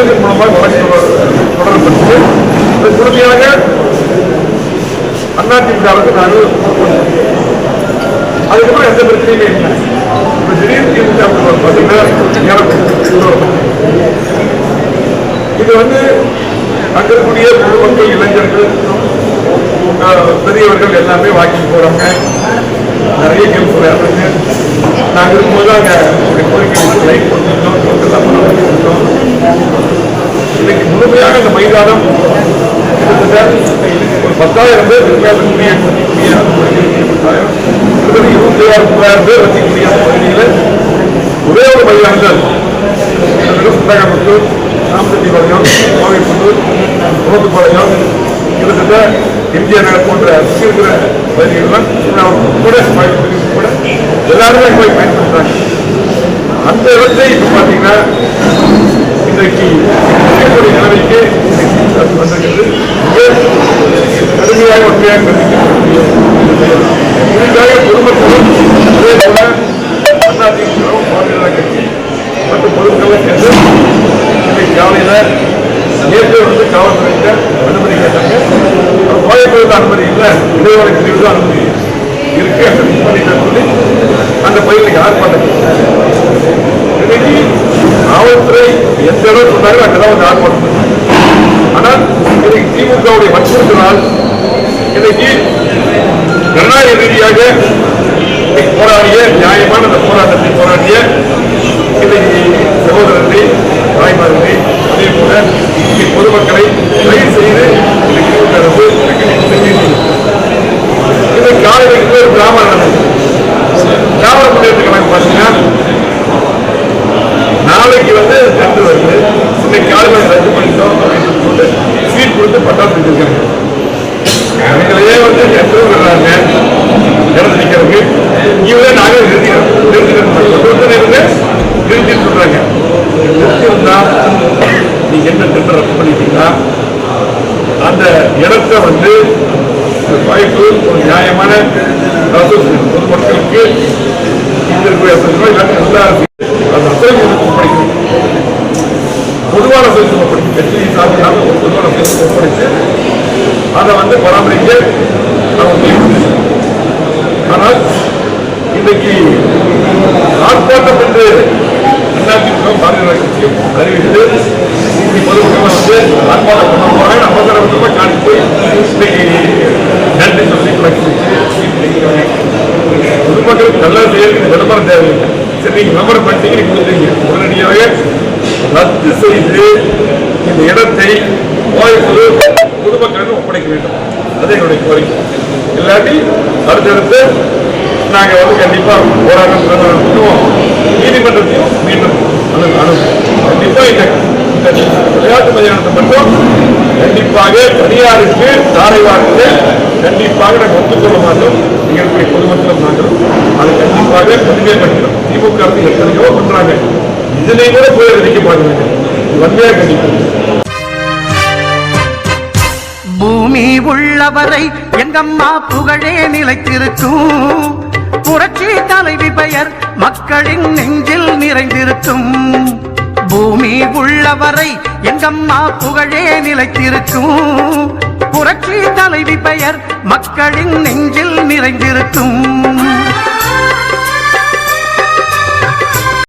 வழக்குகள் மூலமாக வழக்கு தொடரப்பட்டு முழுமையாக அதிமுகவுக்கு நாங்கள் அதுக்கப்புறம் எந்த பிரச்சனையுமே இல்லை. இப்ப திடீர்னு திமுக பார்த்தீங்கன்னா இது அங்க இருக்கக்கூடிய பொதுமக்கள், இளைஞர்கள், பெரியவர்கள் எல்லாமே வாக்கிங் போறாங்க. நிறைய கேள்வி சொல்றாங்க. நாங்கள் இருக்கும்போது அங்க கோரிக்கை லைட் கொடுத்துருக்கோம். இன்னைக்கு முழுமையாக அந்த மைதானம் ஒரு 10,000 பேர் இருக்கக்கூடிய 26,000 பேர் வசிக்கக்கூடிய பகுதியில் ஒரே ஒரு மைதானங்கள் சுந்தரமுத்தூர், ராமசெட்டிபாளையம், கோவைப்புத்தூர், ரோட்டுப்பாளையம், கிட்டத்தட்ட எம்ஜிஆர் நகர் போன்ற இருக்கிற பகுதிகள்லாம் கூட எல்லாருமே போய் பயன்படுத்துறாங்க. அந்த இடத்தை இப்ப பாத்தீங்கன்னா இன்றைக்கு நிலைமைக்கு வந்திருக்கிறது. கடுமையாக ஒன்றையாக இதுக்காக பொதுமக்களும் அதே போல அதிமுகவும் மாநில கட்சி மற்றும் பொதுமக்களும் சேர்ந்து இன்னைக்கு காலையில நேற்று காவல்துறையிட்ட அனுமதி கேட்டாங்க. கோயம்பேடு அனுமதி இல்லை, இடைவெளி பிரிவு தான் அனுமதி இருக்கு சொல்லி அந்த பயிலுக்கு ஆர்ப்பாட்டம். இன்னைக்கு காவல்துறை எந்த இடம் சொன்னாலும் அங்கதான் ஆர்ப்பாட்டம். ஆனால் இன்னைக்கு திமுகவுடைய வற்புறுத்தலால் இன்னைக்கு ஜனநாயக ரீதியாக போராடிய நியாயமான அந்த போராட்டத்தை போராடிய இன்னைக்கு சகோதரர்களை, தாய்மார்களை, அதே போல பொதுமக்களை கைது செய்து திமுக அரசு இன்னைக்கு காலையில் ஒரு கிராம திராவிட முன்னேற்ற கழகம் பார்த்தீங்கன்னா நாளைக்கு டென்ட் வருது. இன்னைக்கு காலையில் ரத்து பண்ணிட்டோம் அப்படின்னு சொல்லிட்டு சீட் கொடுத்து பட்டாசு வச்சிருக்காங்க. அவங்களையே டென்ட் வர்றாங்க இறந்து நிற்கிறதுக்கு. இவங்க நாங்கள் நிறுத்தி சொல்றாங்க. நிறுத்திருந்தா நீங்க என்ன டெண்டர் ரத்து பண்ணிட்டீங்கன்னா அந்த இடத்தை வாய்ப்பு ஒரு நியாயமான பொதுமக்களுக்கு ஒப்படைக்கணும். பொதுவான ஒப்படைக்கும் கட்சியை சார்பில்லாம ஒரு பொதுவான ஒப்படைத்து அதை பராமரிக்க ஆனால் இன்றைக்கு ஆர்ப்பாட்டம் என்று அதிமுக மாநில கட்சியும் அறிவித்து பொதுமக்கள் ஆர்ப்பாட்டம் பண்ண போறாங்க. அவசரமாக காணி போய் இன்னைக்கு நன்றி சொல்லி பொதுமக்களுக்கு நல்லா செய்யறதுக்கு விளம்பரம் தேவையில்லை. சரி, நீங்க விளம்பரம் பண்ணிட்டீங்க, கொடுத்தீங்க, உடனடியாக ரத்து செய்து இந்த இடத்தை பொதுமக்களுக்கு ஒப்படைக்க வேண்டும். அது எங்களுடைய கோரிக்கை. இல்லாட்டி அடுத்தடுத்து நாங்க கண்டிப்பா போராட்டம் பண்ணுவோம். நீதிமன்றத்தையும் மீண்டும் கண்டிப்பா இந்த விளையாட்டு மைதானத்தை மட்டும் கண்டிப்பாக தனியாருக்கு தாரை வாக்கு கண்டிப்பாக நாங்கள் ஒத்துக்கொள்ள மாட்டோம். எங்களுடைய பொதுமக்களும் நாங்களும் அதை கண்டிப்பாக பதிவேற்படுத்தினோம். திமுக அரசு எத்தனையோ பண்றாங்க, இதனை கூட போய் நினைக்க மாட்டாங்க. வன்மையாக கண்டிப்போம். பூமி உள்ளவரை எங்கம்மா புகழே நிலைத்திருக்கும். புரட்சி தலைவி பெயர் மக்களின் நெஞ்சில் நிறைந்திருக்கும். பூமி உள்ளவரை எங்கம்மா புகழே நிலைத்திருக்கும். புரட்சி தலைவி பெயர் மக்களின் நெஞ்சில் நிறைந்திருக்கும்.